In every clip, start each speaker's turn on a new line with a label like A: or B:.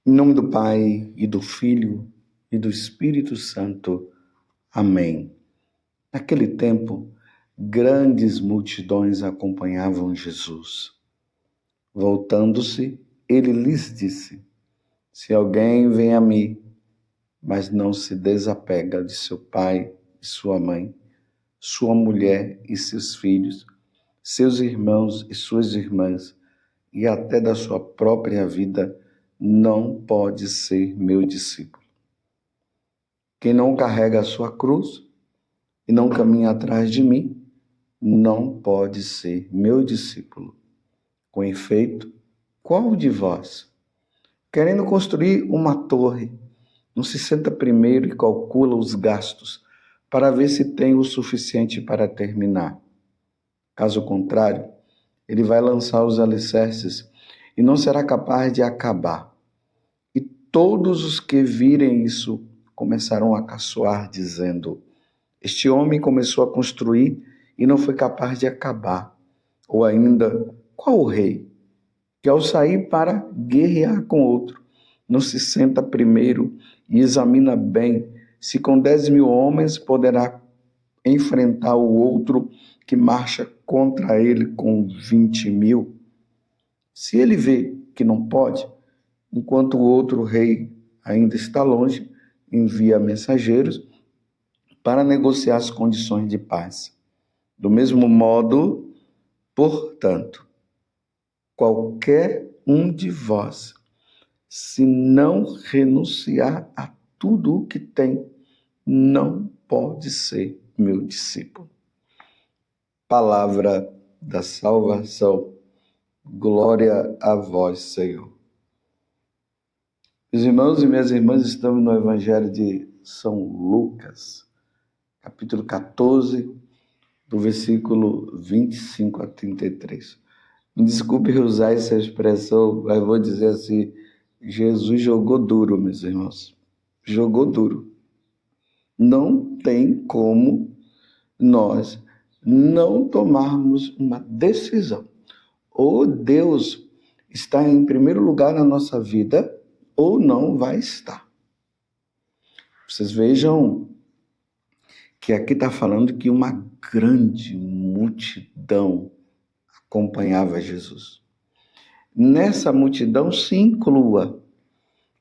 A: Em nome do Pai, e do Filho, e do Espírito Santo. Amém. Naquele tempo, grandes multidões acompanhavam Jesus. Voltando-se, ele lhes disse: Se alguém vem a mim, mas não se desapega de seu pai e sua mãe, sua mulher e seus filhos, seus irmãos e suas irmãs, e até da sua própria vida, não pode ser meu discípulo. Quem não carrega a sua cruz e não caminha atrás de mim, não pode ser meu discípulo. Com efeito, qual de vós, querendo construir uma torre, não se senta primeiro e calcula os gastos para ver se tem o suficiente para terminar? Caso contrário, ele vai lançar os alicerces e não será capaz de acabar. E todos os que virem isso começarão a caçoar, dizendo: Este homem começou a construir e não foi capaz de acabar. Ou ainda, qual o rei, que ao sair para guerrear com outro, não se senta primeiro e examina bem se com 10.000 homens poderá enfrentar o outro que marcha contra ele com 20.000? Se ele vê que não pode, enquanto o outro rei ainda está longe, envia mensageiros para negociar as condições de paz. Do mesmo modo, portanto, qualquer um de vós, se não renunciar a tudo o que tem, não pode ser meu discípulo. Palavra da salvação. Glória a vós, Senhor. Meus irmãos e minhas irmãs, estamos no Evangelho de São Lucas, capítulo 14, do versículo 25 a 33. Me desculpe usar essa expressão, mas vou dizer assim: Jesus jogou duro, meus irmãos. Jogou duro. Não tem como nós não tomarmos uma decisão. Ou Deus está em primeiro lugar na nossa vida, ou não vai estar. Vocês vejam que aqui está falando que uma grande multidão acompanhava Jesus. Nessa multidão se inclua.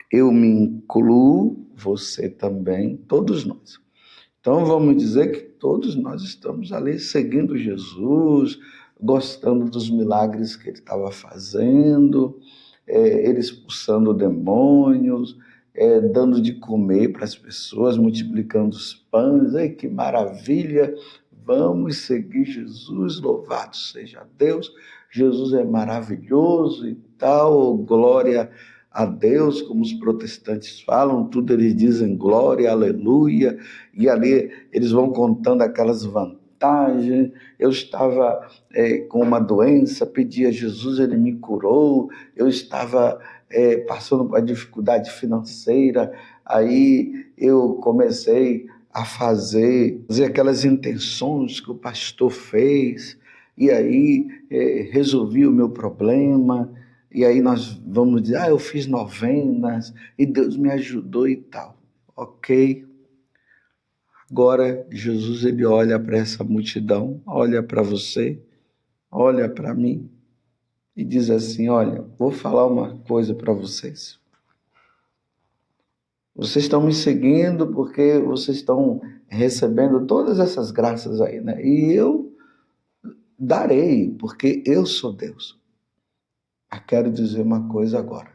A: Eu me incluo, você também, todos nós. Então vamos dizer que todos nós estamos ali seguindo Jesus, gostando dos milagres que ele estava fazendo, ele expulsando demônios, dando de comer para as pessoas, multiplicando os pães. Ei, que maravilha! Vamos seguir Jesus, louvado seja Deus. Jesus é maravilhoso e tal, glória a Deus, como os protestantes falam, tudo eles dizem glória, aleluia, e ali eles vão contando aquelas vantagens. Eu estava com uma doença, pedi a Jesus, ele me curou. Eu estava passando por uma dificuldade financeira, aí eu comecei a fazer aquelas intenções que o pastor fez, e aí resolvi o meu problema. E aí nós vamos dizer, eu fiz novenas e Deus me ajudou e tal. Ok. Agora Jesus, ele olha para essa multidão, olha para você, olha para mim e diz assim: olha, vou falar uma coisa para vocês. Vocês estão me seguindo porque vocês estão recebendo todas essas graças aí, né? E eu darei, porque eu sou Deus. Eu quero dizer uma coisa agora.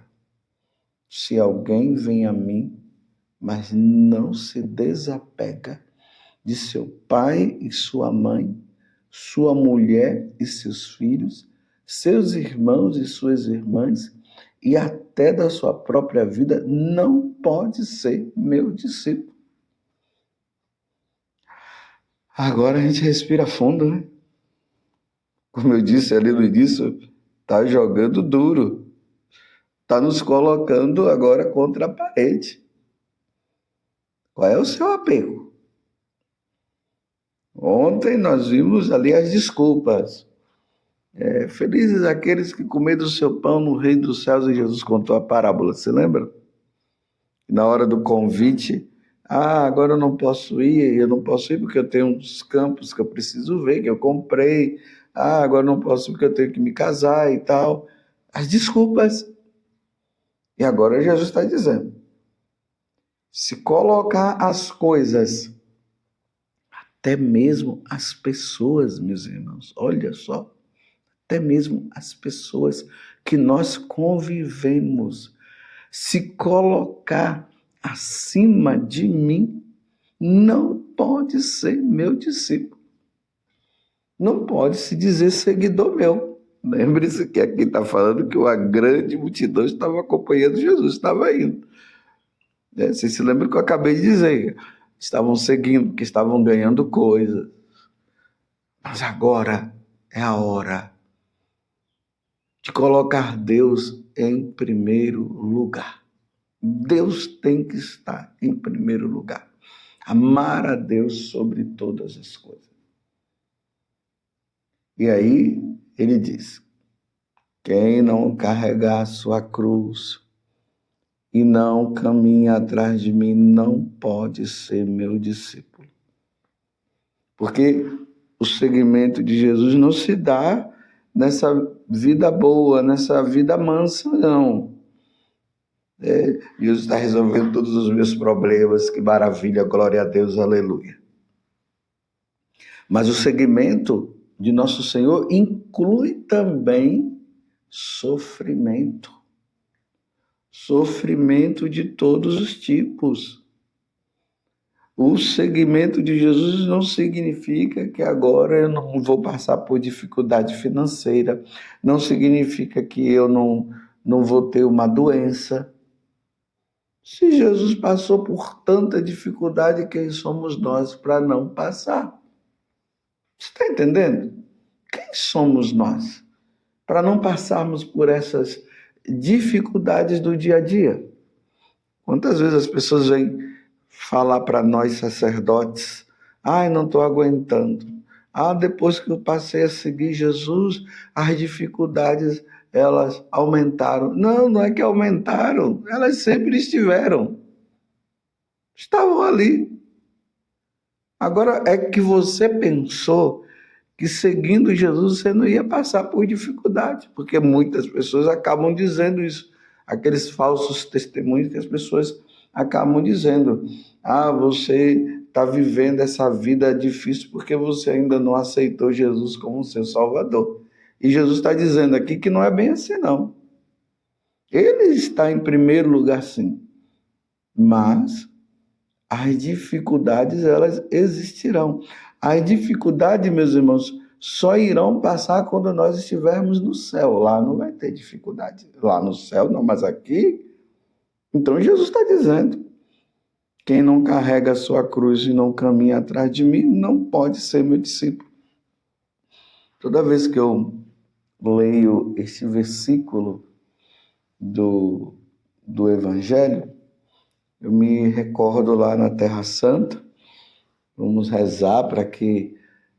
A: Se alguém vem a mim, mas não se desapega de seu pai e sua mãe, sua mulher e seus filhos, seus irmãos e suas irmãs, e até da sua própria vida, não pode ser meu discípulo. Agora a gente respira fundo, né? Como eu disse ali no início, está jogando duro. Está nos colocando agora contra a parede. Qual é o seu apego? Ontem nós vimos ali as desculpas. Felizes aqueles que comeram do seu pão no reino dos céus, e Jesus contou a parábola, você lembra? E na hora do convite, agora eu não posso ir porque eu tenho uns campos que eu preciso ver, que eu comprei. Agora eu não posso porque eu tenho que me casar e tal. As desculpas. E agora Jesus está dizendo, se colocar as coisas, até mesmo as pessoas, meus irmãos, olha só, até mesmo as pessoas que nós convivemos, se colocar acima de mim, não pode ser meu discípulo. Não pode se dizer seguidor meu. Lembre-se que aqui está falando que uma grande multidão estava acompanhando Jesus, estava indo. Vocês se lembram que eu acabei de dizer? Estavam seguindo, que estavam ganhando coisas. Mas agora é a hora de colocar Deus em primeiro lugar. Deus tem que estar em primeiro lugar. Amar a Deus sobre todas as coisas. E aí ele diz, quem não carregar a sua cruz e não caminha atrás de mim, não pode ser meu discípulo. Porque o seguimento de Jesus não se dá nessa vida boa, nessa vida mansa, não. Jesus está resolvendo todos os meus problemas, que maravilha, glória a Deus, aleluia. Mas o seguimento de nosso Senhor inclui também sofrimento. Sofrimento de todos os tipos. O seguimento de Jesus não significa que agora eu não vou passar por dificuldade financeira, não significa que eu não vou ter uma doença. Se Jesus passou por tanta dificuldade, quem somos nós para não passar? Você está entendendo? Quem somos nós para não passarmos por essas dificuldades do dia a dia? Quantas vezes as pessoas vêm falar para nós sacerdotes, não estou aguentando. Depois que eu passei a seguir Jesus, as dificuldades, elas aumentaram. Não, não é que aumentaram, elas sempre estiveram. Estavam ali. Agora é que você pensou que seguindo Jesus você não ia passar por dificuldade, porque muitas pessoas acabam dizendo isso. Aqueles falsos testemunhos que as pessoas acabam dizendo, você está vivendo essa vida difícil porque você ainda não aceitou Jesus como seu Salvador. E Jesus está dizendo aqui que não é bem assim, não. Ele está em primeiro lugar, sim. Mas as dificuldades, elas existirão. As dificuldades, meus irmãos, só irão passar quando nós estivermos no céu. Lá não vai ter dificuldade. Lá no céu não, mas aqui... Então Jesus está dizendo, quem não carrega a sua cruz e não caminha atrás de mim, não pode ser meu discípulo. Toda vez que eu leio este versículo do Evangelho, eu me recordo lá na Terra Santa, vamos rezar para que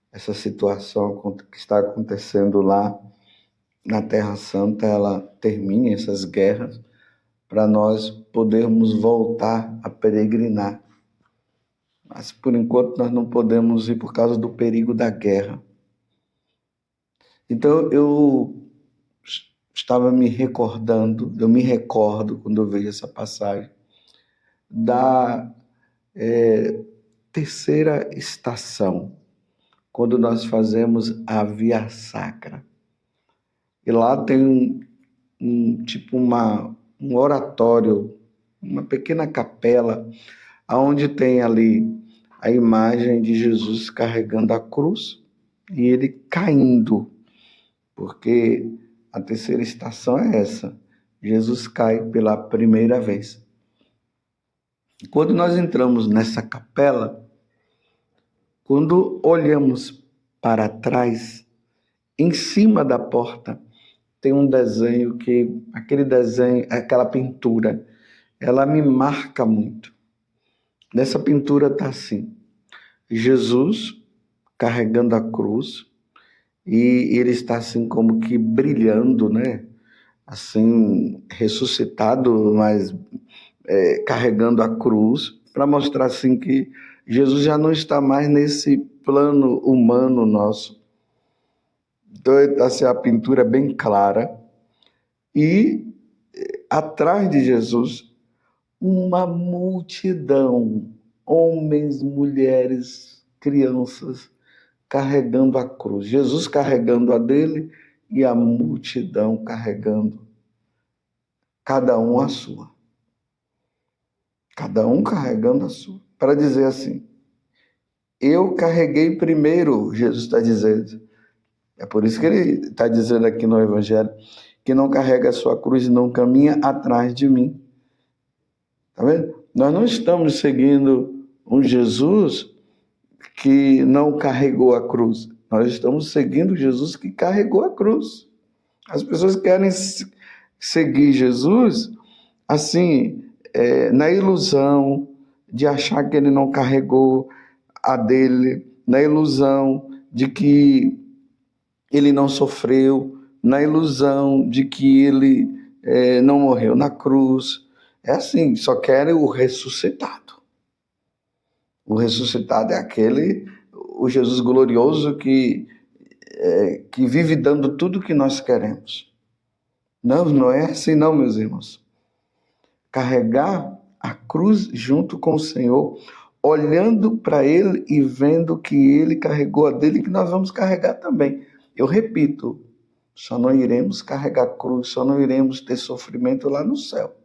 A: essa situação que está acontecendo lá na Terra Santa, ela termine, essas guerras, para nós podermos voltar a peregrinar. Mas, por enquanto, nós não podemos ir por causa do perigo da guerra. Então, eu estava me recordando, eu me recordo, quando eu vejo essa passagem, da terceira estação, quando nós fazemos a Via Sacra. E lá tem um oratório, uma pequena capela, onde tem ali a imagem de Jesus carregando a cruz e ele caindo, porque a terceira estação é essa, Jesus cai pela primeira vez. Quando nós entramos nessa capela, quando olhamos para trás, em cima da porta, tem um desenho aquele desenho, aquela pintura, ela me marca muito. Nessa pintura está assim, Jesus carregando a cruz e ele está assim como que brilhando, né? Assim, ressuscitado, mas carregando a cruz, para mostrar assim que Jesus já não está mais nesse plano humano nosso. Então, assim, a pintura é bem clara. E atrás de Jesus, uma multidão, homens, mulheres, crianças, carregando a cruz. Jesus carregando a dele e a multidão carregando, cada um a sua. Cada um carregando a sua. Para dizer assim, eu carreguei primeiro, Jesus está dizendo. É por isso que ele está dizendo aqui no Evangelho, que não carrega a sua cruz e não caminha atrás de mim. Está vendo? Nós não estamos seguindo um Jesus que não carregou a cruz. Nós estamos seguindo Jesus que carregou a cruz. As pessoas querem seguir Jesus assim, na ilusão de achar que ele não carregou a dele, na ilusão de que ele não sofreu, na ilusão de que ele não morreu na cruz. É assim, só querem o ressuscitado. O ressuscitado é aquele, o Jesus glorioso que vive dando tudo o que nós queremos. Não, não é assim não, meus irmãos. Carregar a cruz junto com o Senhor, olhando para Ele e vendo que Ele carregou a dele, que nós vamos carregar também. Eu repito, só não iremos carregar a cruz, só não iremos ter sofrimento lá no céu.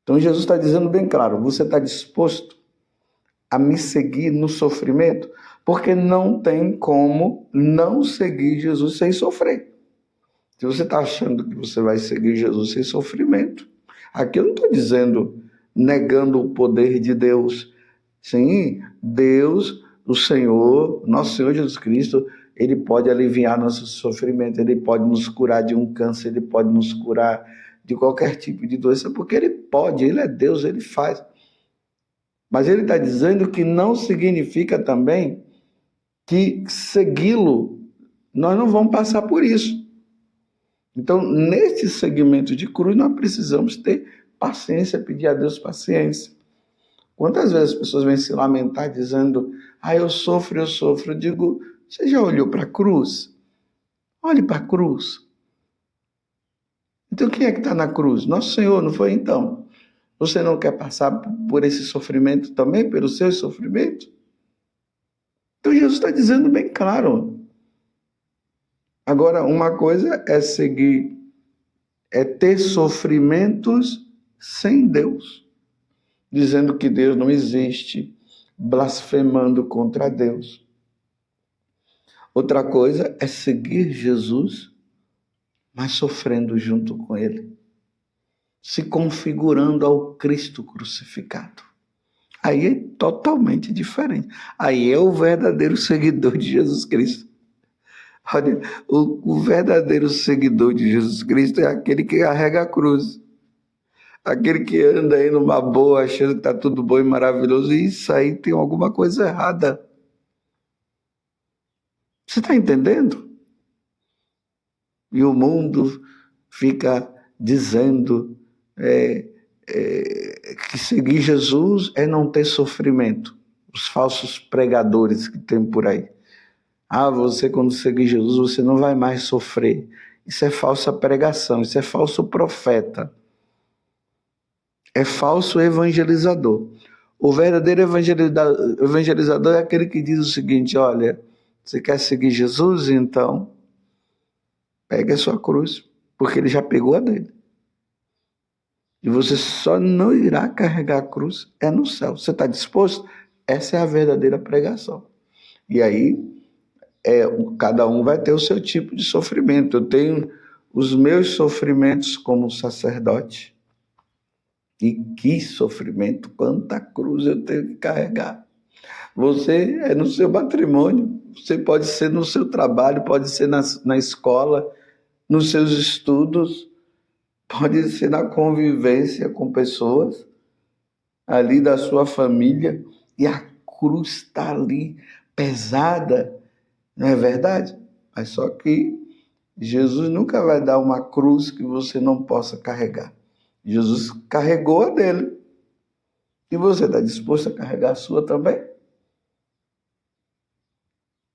A: Então Jesus está dizendo bem claro, você está disposto a me seguir no sofrimento? Porque não tem como não seguir Jesus sem sofrer. Se você está achando que você vai seguir Jesus sem sofrimento, aqui eu não estou dizendo negando o poder de Deus. Sim, Deus, o Senhor, nosso Senhor Jesus Cristo, Ele pode aliviar nosso sofrimento, Ele pode nos curar de um câncer, Ele pode nos curar de qualquer tipo de doença, porque Ele pode, Ele é Deus, Ele faz. Mas Ele está dizendo que não significa também que segui-lo, nós não vamos passar por isso. Então, neste segmento de cruz, nós precisamos ter paciência, pedir a Deus paciência. Quantas vezes as pessoas vêm se lamentar dizendo, eu sofro. Eu digo, você já olhou para a cruz? Olhe para a cruz. Então, quem é que está na cruz? Nosso Senhor, não foi então? Você não quer passar por esse sofrimento também, pelo seu sofrimento? Então, Jesus está dizendo bem claro. Agora, uma coisa é seguir, é ter sofrimentos sem Deus, dizendo que Deus não existe, blasfemando contra Deus. Outra coisa é seguir Jesus, mas sofrendo junto com Ele, se configurando ao Cristo crucificado. Aí é totalmente diferente. Aí é o verdadeiro seguidor de Jesus Cristo. Olha, o verdadeiro seguidor de Jesus Cristo é aquele que carrega a cruz. Aquele que anda aí numa boa, achando que está tudo bom e maravilhoso, e isso aí tem alguma coisa errada. Você está entendendo? E o mundo fica dizendo que seguir Jesus é não ter sofrimento. Os falsos pregadores que tem por aí. Você quando seguir Jesus, você não vai mais sofrer. Isso é falsa pregação, isso é falso profeta. É falso evangelizador. O verdadeiro evangelizador é aquele que diz o seguinte, olha, você quer seguir Jesus? Então, pegue a sua cruz, porque ele já pegou a dele. E você só não irá carregar a cruz no céu. Você está disposto? Essa é a verdadeira pregação. E aí, cada um vai ter o seu tipo de sofrimento. Eu tenho os meus sofrimentos como sacerdote. E que sofrimento, quanta cruz eu tenho que carregar. Você é no seu matrimônio, você pode ser no seu trabalho, pode ser na escola, nos seus estudos, pode ser na convivência com pessoas ali da sua família, e a cruz está ali pesada, não é verdade? Mas só que Jesus nunca vai dar uma cruz que você não possa carregar. Jesus carregou a dele. E você está disposto a carregar a sua também?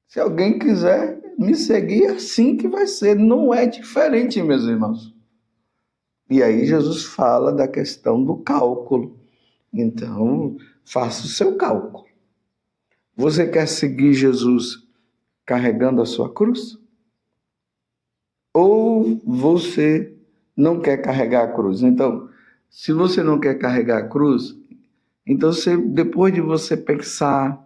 A: Se alguém quiser me seguir, é assim que vai ser. Não é diferente, meus irmãos. E aí Jesus fala da questão do cálculo. Então, faça o seu cálculo. Você quer seguir Jesus carregando a sua cruz? Ou você não quer carregar a cruz? Então, se você não quer carregar a cruz, então depois de você pensar,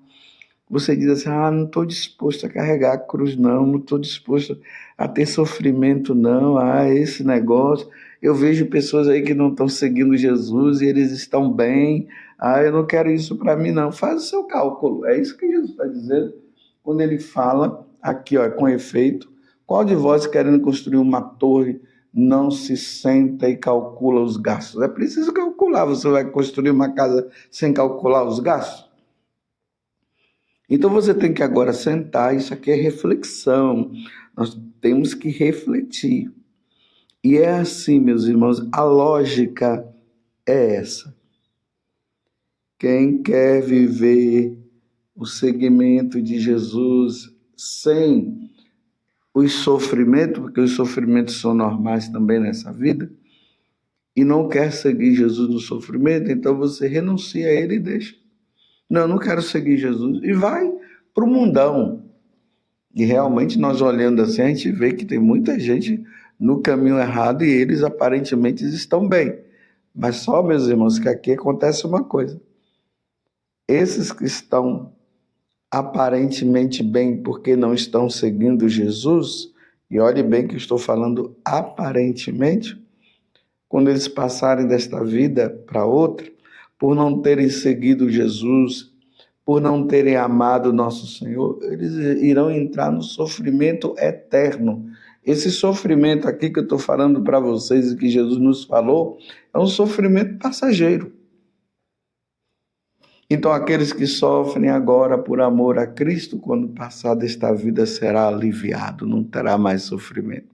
A: você diz assim, não estou disposto a carregar a cruz, não estou disposto a ter sofrimento, não, esse negócio. Eu vejo pessoas aí que não estão seguindo Jesus e eles estão bem, eu não quero isso para mim, não. Faz o seu cálculo, é isso que Jesus está dizendo, quando ele fala aqui, com efeito, qual de vós querendo construir uma torre não se senta e calcula os gastos? É preciso calcular, você vai construir uma casa sem calcular os gastos? Então você tem que agora sentar, isso aqui é reflexão, nós temos que refletir. E é assim, meus irmãos, a lógica é essa. Quem quer viver o seguimento de Jesus sem os sofrimentos, porque os sofrimentos são normais também nessa vida, e não quer seguir Jesus no sofrimento, então você renuncia a ele e deixa. Não quero seguir Jesus. E vai para o mundão. E realmente nós olhando assim, a gente vê que tem muita gente no caminho errado e eles aparentemente estão bem. Mas só, meus irmãos, que aqui acontece uma coisa. Esses que estão aparentemente bem porque não estão seguindo Jesus, e olhe bem que eu estou falando aparentemente, quando eles passarem desta vida para outra, por não terem seguido Jesus, por não terem amado nosso Senhor, eles irão entrar no sofrimento eterno. Esse sofrimento aqui que eu estou falando para vocês e que Jesus nos falou, é um sofrimento passageiro. Então, aqueles que sofrem agora por amor a Cristo, quando passar desta vida, será aliviado, não terá mais sofrimento.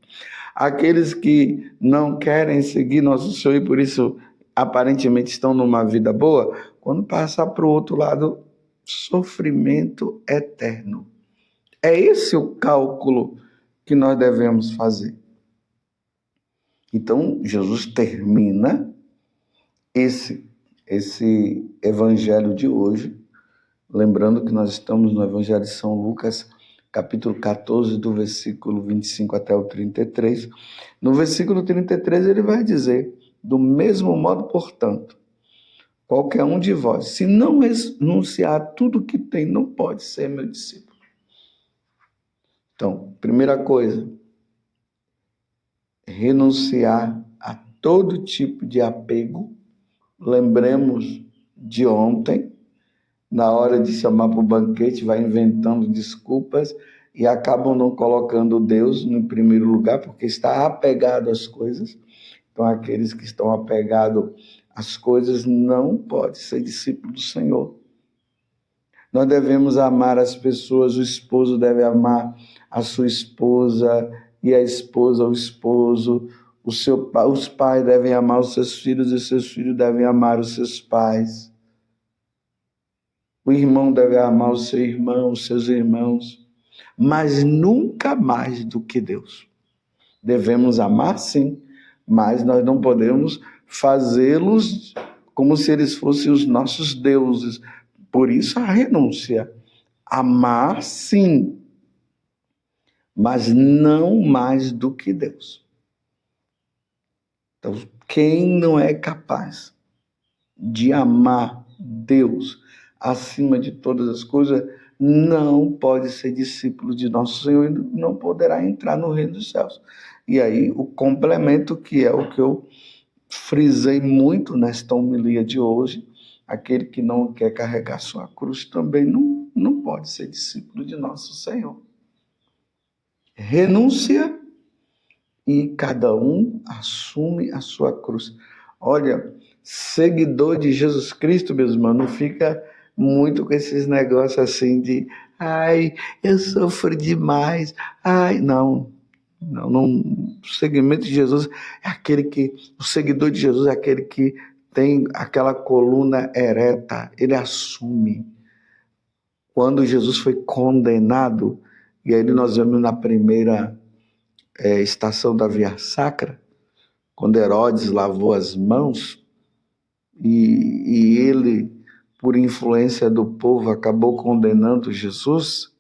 A: Aqueles que não querem seguir nosso Senhor e por isso aparentemente estão numa vida boa, quando passar para o outro lado, sofrimento eterno. É esse o cálculo que nós devemos fazer. Então, Jesus termina esse evangelho de hoje, lembrando que nós estamos no Evangelho de São Lucas, capítulo 14, do versículo 25 até o 33. No versículo 33 ele vai dizer, do mesmo modo, portanto, qualquer um de vós, se não renunciar tudo que tem, não pode ser meu discípulo. Então, primeira coisa, renunciar a todo tipo de apego. Lembremos de ontem, na hora de chamar para o banquete, vai inventando desculpas e acabam não colocando Deus no primeiro lugar, porque está apegado às coisas. Então, aqueles que estão apegados às coisas não podem ser discípulos do Senhor. Nós devemos amar as pessoas, o esposo deve amar a sua esposa e a esposa o esposo. Os pais devem amar os seus filhos e seus filhos devem amar os seus pais. O irmão deve amar o seu irmão, os seus irmãos, mas nunca mais do que Deus. Devemos amar, sim, mas nós não podemos fazê-los como se eles fossem os nossos deuses. Por isso a renúncia. Amar, sim, mas não mais do que Deus. Então, quem não é capaz de amar Deus acima de todas as coisas, não pode ser discípulo de nosso Senhor e não poderá entrar no reino dos céus. E aí, o complemento, que é o que eu frisei muito nesta homilia de hoje, aquele que não quer carregar sua cruz também não pode ser discípulo de nosso Senhor. Renúncia e cada um assume a sua cruz. Olha, seguidor de Jesus Cristo, meus irmãos, não fica muito com esses negócios assim de eu sofro demais, não. Não, o seguimento de Jesus é o seguidor de Jesus é aquele que tem aquela coluna ereta, ele assume. Quando Jesus foi condenado, e aí nós vemos na primeira estação da Via Sacra, quando Herodes lavou as mãos, e ele, por influência do povo, acabou condenando Jesus.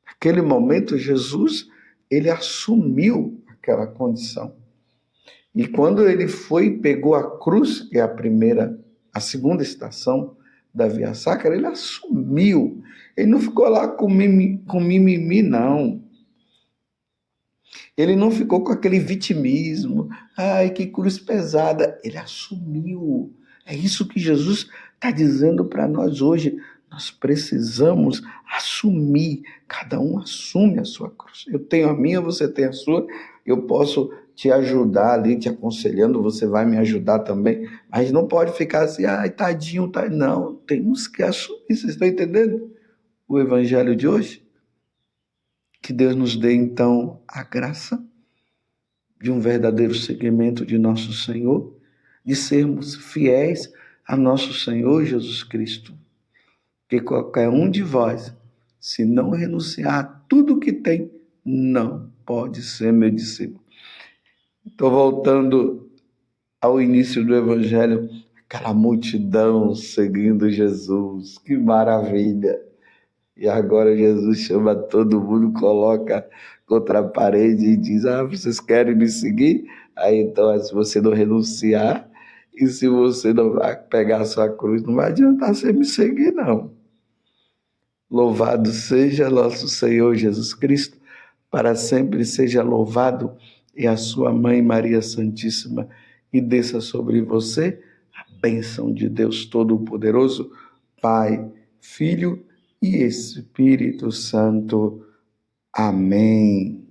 A: Naquele momento, Jesus, ele assumiu aquela condição. E quando ele foi e pegou a cruz, que é a segunda estação da Via Sacra, ele assumiu. Ele não ficou lá com mimimi, não. Ele não ficou com aquele vitimismo. Ai, que cruz pesada. Ele assumiu. É isso que Jesus está dizendo para nós hoje. Nós precisamos assumir. Cada um assume a sua cruz. Eu tenho a minha, você tem a sua. Eu posso te ajudar ali, te aconselhando. Você vai me ajudar também. Mas não pode ficar assim, ai, tadinho, tadinho. Não, temos que assumir. Vocês estão entendendo o evangelho de hoje? Que Deus nos dê, então, a graça de um verdadeiro seguimento de nosso Senhor, de sermos fiéis a nosso Senhor Jesus Cristo. Que qualquer um de vós, se não renunciar a tudo que tem, não pode ser meu discípulo. Estou voltando ao início do Evangelho, aquela multidão seguindo Jesus, que maravilha! E agora Jesus chama todo mundo, coloca contra a parede e diz, vocês querem me seguir? Aí então, se você não renunciar, e se você não vai pegar a sua cruz, não vai adiantar você me seguir, não. Louvado seja nosso Senhor Jesus Cristo, para sempre seja louvado, e a sua mãe Maria Santíssima, e desça sobre você a bênção de Deus Todo-Poderoso, Pai, Filho e Espírito Santo. Amém.